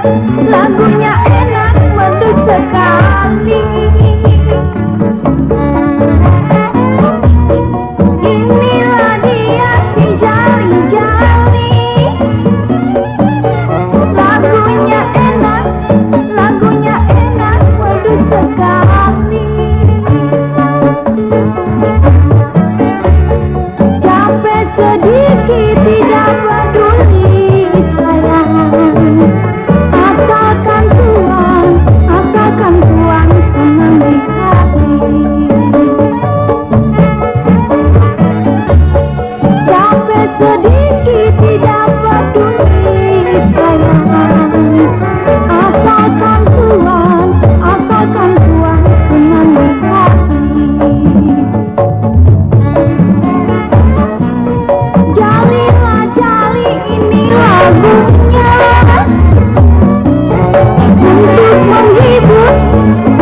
lagunya enak merdu sekali. Inilah dia si jali-jali, lagunya enak merdu sekali. Capek sedikit tidak peduli sayang, asalkan tuan senang di hati. Capek sedikit tidak peduli sayang, asalkan tuan senang di hati. Jalilah jali, ini lagunya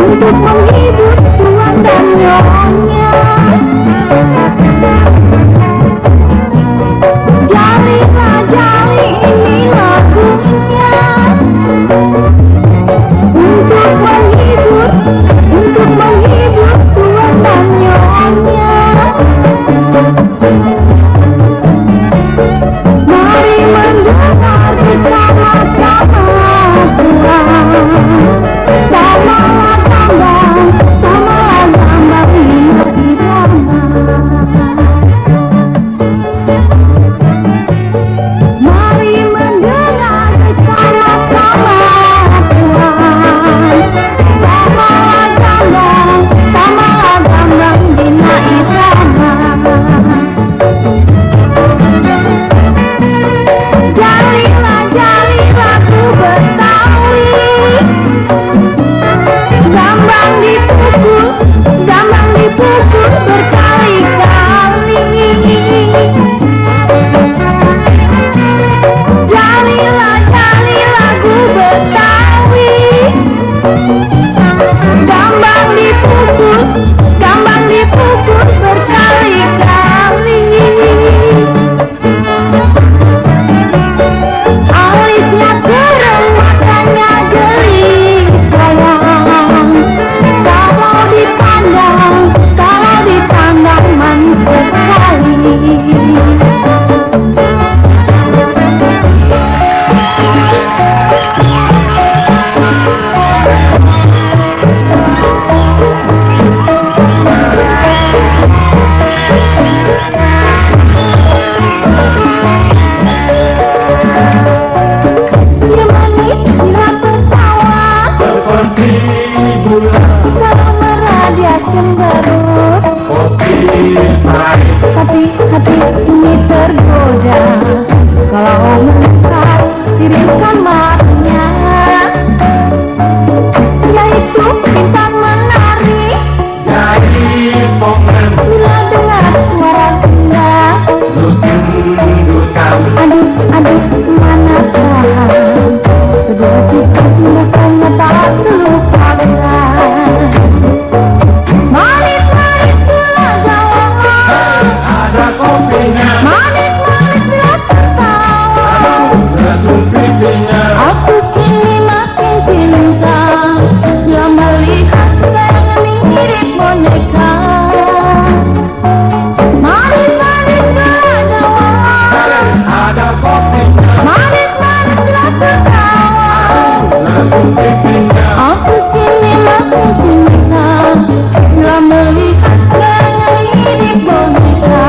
untuk menghibur tuan dan nyonya. Jalilah jali, ini lagunya untuk menghibur tuan dan nyonya. Mari mendengar bersama-sama pulang, samalah gambang irama. Mari mendengar bersama-sama pulang, samalah gambang bina irama. Jalilah jali lagu Betawi, gambang dipukul berkali-kali. Jalilah jali lagu Betawi, gambang dipukul berkali-kali. Alisnya keren, matanya jeli sayang, kalau dipandang manis sekali. Dia manis bila tertawa, seperti bulan, kalau merah dia cemberut. kopi pahit, Tapi hati ini tergoda, kalau engkau kirimkan matanya, yaitu bintang menari. jadi pongen, Bila dengar suara indah, duduk-dudukan, aduh mana tahan, sedikit rasanya tak terlupakan. Manis-manis bila gawang, ada kopinya, manis-manis bila tertawa. lesung pipinya, Aku kini makin cinta bila melihat sayangan yang mirip boneka. Manis-manis bila gawang, ada kopinya, manis-manis bila tertawa. lesung pipinya, Aku kini makin cinta bila melihat sayangan yang mirip boneka.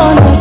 sembrono